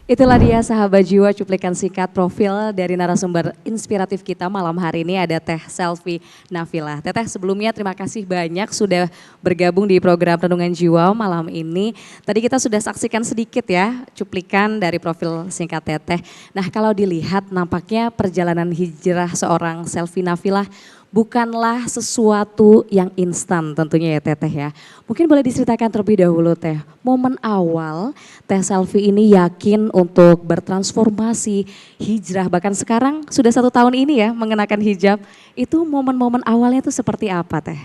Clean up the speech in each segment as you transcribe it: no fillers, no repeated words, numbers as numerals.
Itulah dia sahabat jiwa cuplikan singkat profil dari narasumber inspiratif kita malam hari ini ada Teh Selfie Nafilah. Teteh sebelumnya terima kasih banyak sudah bergabung di program Renungan Jiwa malam ini. Tadi kita sudah saksikan sedikit ya cuplikan dari profil singkat Teteh. Nah kalau dilihat nampaknya perjalanan hijrah seorang Selfie Nafilah bukanlah sesuatu yang instan tentunya ya Teteh ya. Mungkin boleh diceritakan terlebih dahulu Teh, momen awal Teh Selfie ini yakin untuk bertransformasi, hijrah, bahkan sekarang sudah 1 tahun ini ya mengenakan hijab, itu momen-momen awalnya itu seperti apa Teh?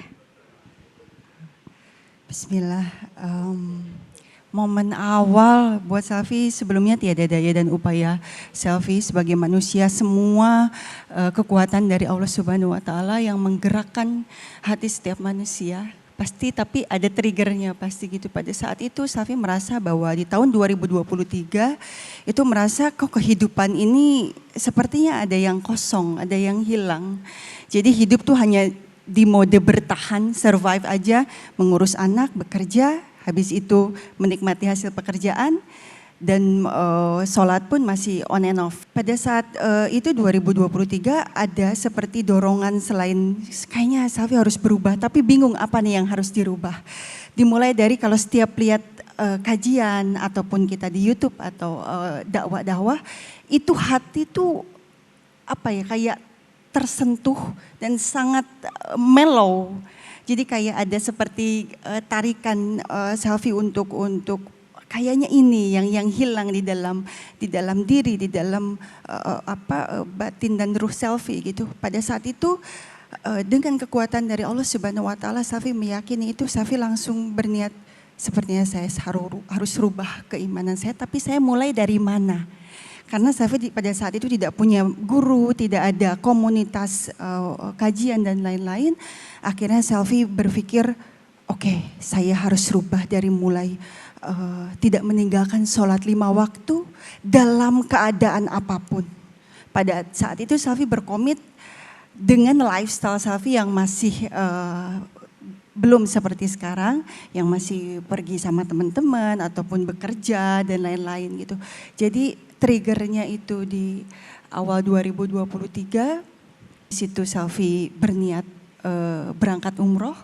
Bismillah, momen awal buat Selfie sebelumnya tiada daya dan upaya Selfie sebagai manusia semua kekuatan dari Allah Subhanahu Wa Taala yang menggerakkan hati setiap manusia. Pasti tapi ada triggernya pasti gitu. Pada saat itu Selfie merasa bahwa di tahun 2023 itu merasa kok kehidupan ini sepertinya ada yang kosong, ada yang hilang. Jadi hidup tuh hanya di mode bertahan, survive aja, mengurus anak, bekerja, habis itu menikmati hasil pekerjaan dan sholat pun masih on and off. Pada saat itu 2023 ada seperti dorongan selain kayaknya Selfie harus berubah tapi bingung apa nih yang harus dirubah. Dimulai dari kalau setiap lihat kajian ataupun kita di YouTube atau dakwah-dakwah itu hati tuh apa ya kayak tersentuh dan sangat mellow. Jadi kayak ada seperti tarikan Selfie untuk kayaknya ini yang hilang di dalam diri, di dalam batin dan ruh Selfie gitu. Pada saat itu dengan kekuatan dari Allah Subhanahu Wa Taala, Selfie meyakini itu. Selfie langsung berniat sepertinya saya harus rubah keimanan saya. Tapi saya mulai dari mana? Karena Selfie pada saat itu tidak punya guru, tidak ada komunitas kajian dan lain-lain. Akhirnya Selfie berpikir, oke, saya harus rubah dari mulai tidak meninggalkan sholat 5 waktu dalam keadaan apapun. Pada saat itu Selfie berkomit dengan lifestyle Selfie yang masih belum seperti sekarang, yang masih pergi sama teman-teman ataupun bekerja dan lain-lain gitu. Jadi triggernya itu di awal 2023, di situ Selfie berniat berangkat umroh.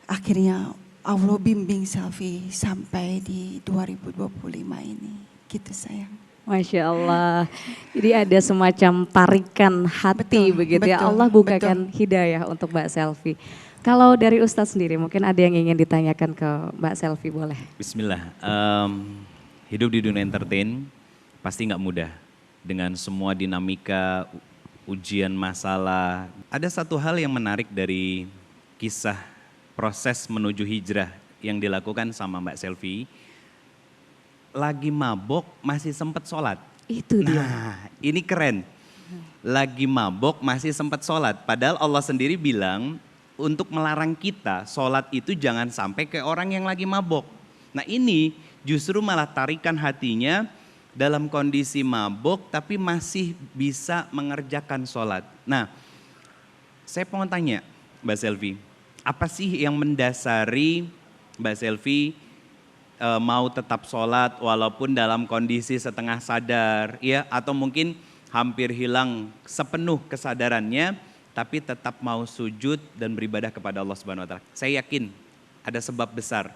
Akhirnya Allah bimbing Selfie sampai di 2025 ini, gitu sayang. Masya Allah, jadi ada semacam tarikan hati begitu ya, Allah bukakan hidayah untuk Mbak Selfie. Kalau dari Ustadz sendiri mungkin ada yang ingin ditanyakan ke Mbak Selfie boleh? Bismillah, hidup di dunia entertain pasti nggak mudah. Dengan semua dinamika, ujian masalah. Ada satu hal yang menarik dari kisah proses menuju hijrah yang dilakukan sama Mbak Selfie. Lagi mabok masih sempat sholat. Itu dia. Nah ini keren. Lagi mabok masih sempat sholat. Padahal Allah sendiri bilang untuk melarang kita sholat itu jangan sampai ke orang yang lagi mabok. Nah ini justru malah tarikan hatinya dalam kondisi mabok tapi masih bisa mengerjakan sholat. Nah saya mau tanya Mbak Selfie, apa sih yang mendasari Mbak Selfie mau tetap sholat walaupun dalam kondisi setengah sadar ya, atau mungkin hampir hilang sepenuh kesadarannya tapi tetap mau sujud dan beribadah kepada Allah Subhanahu Wa Taala. Saya yakin ada sebab besar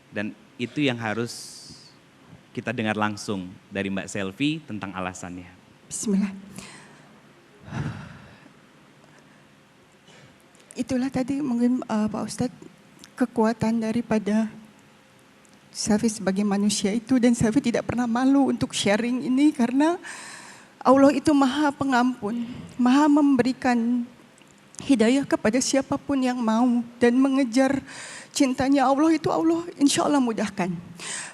dan itu yang harus kita dengar langsung dari Mbak Selfie tentang alasannya. Bismillah. Itulah tadi mungkin Pak Ustadz kekuatan daripada Selfie sebagai manusia itu, dan Selfie tidak pernah malu untuk sharing ini karena Allah itu maha pengampun, maha memberikan hidayah kepada siapapun yang mau dan mengejar cintanya Allah itu Allah insya Allah mudahkan.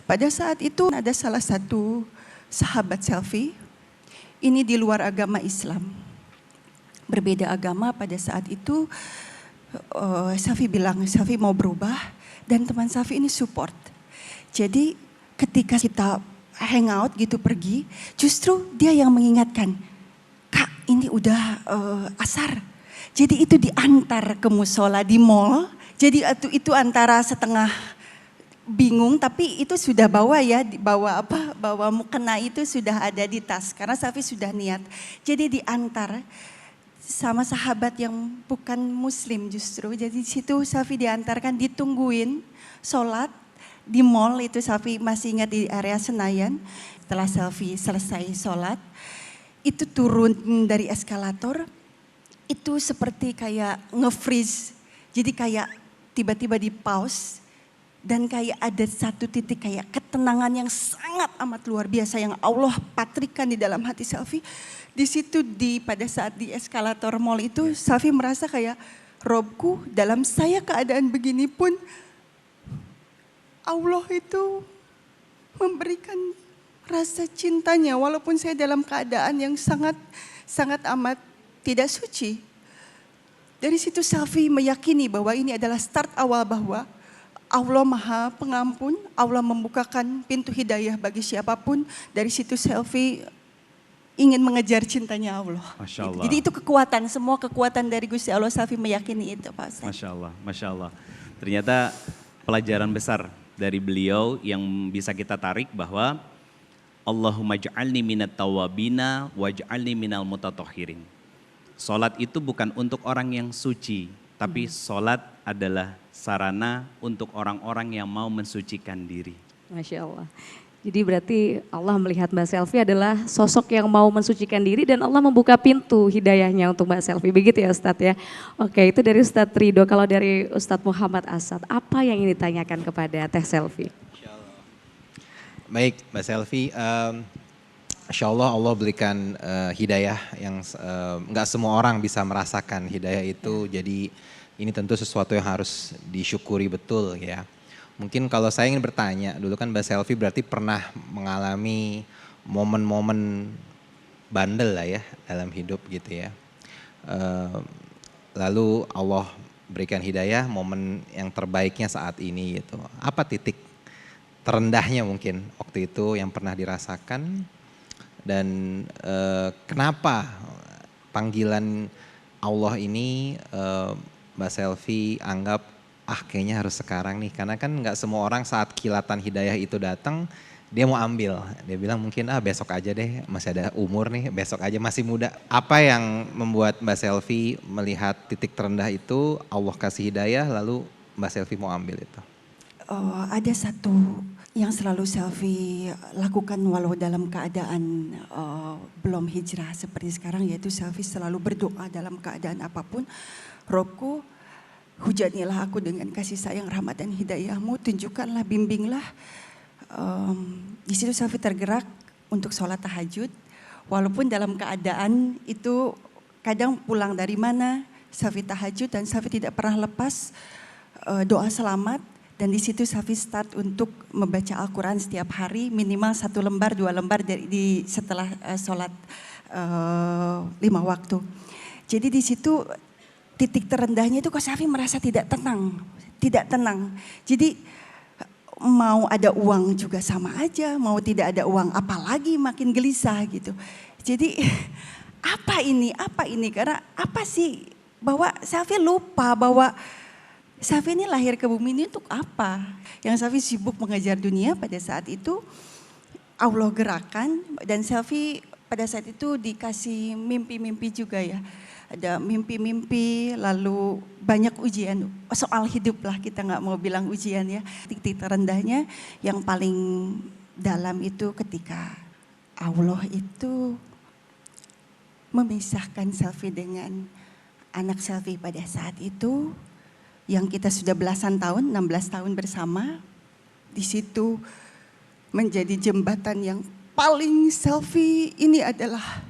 Pada saat itu ada salah satu sahabat Selfie, ini di luar agama Islam, berbeda agama. Pada saat itu Selfie bilang Selfie mau berubah dan teman Selfie ini support. Jadi ketika kita hangout gitu pergi, justru dia yang mengingatkan, Kak ini udah asar. Jadi itu diantar ke musola di mall, jadi itu antara setengah bingung, tapi itu sudah bawa ya, bawa mukena itu sudah ada di tas karena Safi sudah niat. Jadi diantar sama sahabat yang bukan muslim justru. Jadi di situ Safi diantarkan, ditungguin sholat di mall itu. Safi masih ingat di area Senayan. Setelah Safi selesai sholat, itu turun dari eskalator, itu seperti kayak nge-freeze. Jadi kayak tiba-tiba di pause. Dan kayak ada satu titik kayak ketenangan yang sangat amat luar biasa yang Allah patrikan di dalam hati Safi. Di situ pada saat di eskalator mall itu Safi merasa kayak, Robku, dalam saya keadaan begini pun Allah itu memberikan rasa cintanya walaupun saya dalam keadaan yang sangat amat tidak suci. Dari situ Safi meyakini bahwa ini adalah start awal bahwa Allah Maha Pengampun, Allah membukakan pintu hidayah bagi siapapun. Dari situ Safi ingin mengejar cintanya Allah. Masya Allah. Jadi itu kekuatan, semua kekuatan dari Gusti Allah, Safi meyakini itu Pak Ustaz. Masya Allah, Masya Allah. Ternyata pelajaran besar dari beliau yang bisa kita tarik bahwa Allahumma ja'alni minat tawabina waj'alni minal mutatahhirin. Salat itu bukan untuk orang yang suci, tapi salat adalah sarana untuk orang-orang yang mau mensucikan diri. Masya Allah. Jadi berarti Allah melihat Mbak Selvi adalah sosok yang mau mensucikan diri dan Allah membuka pintu hidayahnya untuk Mbak Selvi. Begitu ya Ustadz ya. Oke, itu dari Ustadz Ridho. Kalau dari Ustadz Muhammad Asad, apa yang ingin ditanyakan kepada Teh Selvi? Baik Mbak Selvi, Insya Allah Allah berikan hidayah yang nggak semua orang bisa merasakan hidayah itu. Jadi ini tentu sesuatu yang harus disyukuri betul ya. Mungkin kalau saya ingin bertanya, dulu kan Mbak Selvi berarti pernah mengalami momen-momen bandel lah ya dalam hidup gitu ya. Lalu Allah berikan hidayah, momen yang terbaiknya saat ini gitu. Apa titik terendahnya mungkin waktu itu yang pernah dirasakan dan kenapa panggilan Allah ini Mbak Selvi anggap kayaknya harus sekarang nih, karena kan nggak semua orang saat kilatan hidayah itu datang dia mau ambil, dia bilang mungkin besok aja deh, masih ada umur nih, besok aja masih muda. Apa yang membuat Mbak Selvi melihat titik terendah itu Allah kasih hidayah lalu Mbak Selvi mau ambil itu? Ada satu yang selalu Selvi lakukan walau dalam keadaan belum hijrah seperti sekarang, yaitu Selvi selalu berdoa dalam keadaan apapun. Robku, hujanilah aku dengan kasih sayang, rahmat dan hidayahmu, tunjukkanlah, bimbinglah. Di situ Selvi tergerak untuk sholat tahajud, walaupun dalam keadaan itu kadang pulang dari mana, Selvi tahajud dan Selvi tidak pernah lepas doa selamat. Dan di situ Selvi start untuk membaca Al-Quran setiap hari minimal 1 lembar, 2 lembar setelah sholat 5 waktu. Jadi di situ titik terendahnya itu kok Selvi merasa tidak tenang. Jadi mau ada uang juga sama aja, mau tidak ada uang apalagi makin gelisah gitu. Jadi apa ini karena apa sih, bahwa Selvi lupa bahwa Selvi ini lahir ke bumi ini untuk apa? Yang Selvi sibuk mengejar dunia pada saat itu Allah gerakan, dan Selvi pada saat itu dikasih mimpi-mimpi juga ya. Ada mimpi-mimpi, lalu banyak ujian soal hidup lah, kita nggak mau bilang ujian ya. Titik terendahnya yang paling dalam itu ketika Allah itu memisahkan Selvi dengan anak Selvi pada saat itu. Yang kita sudah belasan tahun, 16 tahun bersama, di situ menjadi jembatan yang paling Selvi ini adalah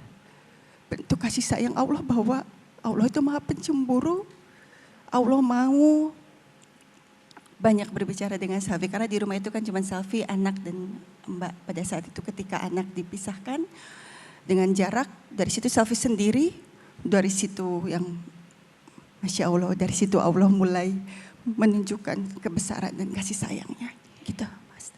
bentuk kasih sayang Allah, bahwa Allah itu Maha Pencemburu. Allah mau banyak berbicara dengan Selvi, karena di rumah itu kan cuma Selvi, anak dan Mbak. Pada saat itu ketika anak dipisahkan dengan jarak, dari situ Selvi sendiri, dari situ yang Masya Allah, dari situ Allah mulai menunjukkan kebesaran dan kasih sayangnya. Gitu, Mas.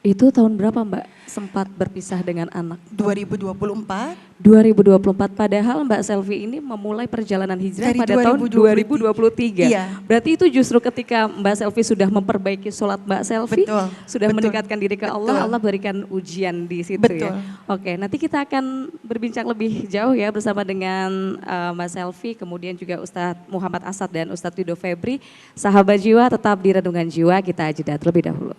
Itu tahun berapa Mbak sempat berpisah dengan anak? 2024. 2024, padahal Mbak Selvi ini memulai perjalanan hijrah Dari pada tahun 2023. Iya. Berarti itu justru ketika Mbak Selvi sudah memperbaiki sholat Mbak Selvi, Betul, sudah betul, mendekatkan diri ke Allah, betul. Allah berikan ujian di situ Betul. ya. Oke, nanti kita akan berbincang lebih jauh ya bersama dengan Mbak Selvi, kemudian juga Ustadz Muhammad Asad dan Ustadz Wido Febri. Sahabat jiwa tetap di Renungan Jiwa, kita jeda terlebih dahulu.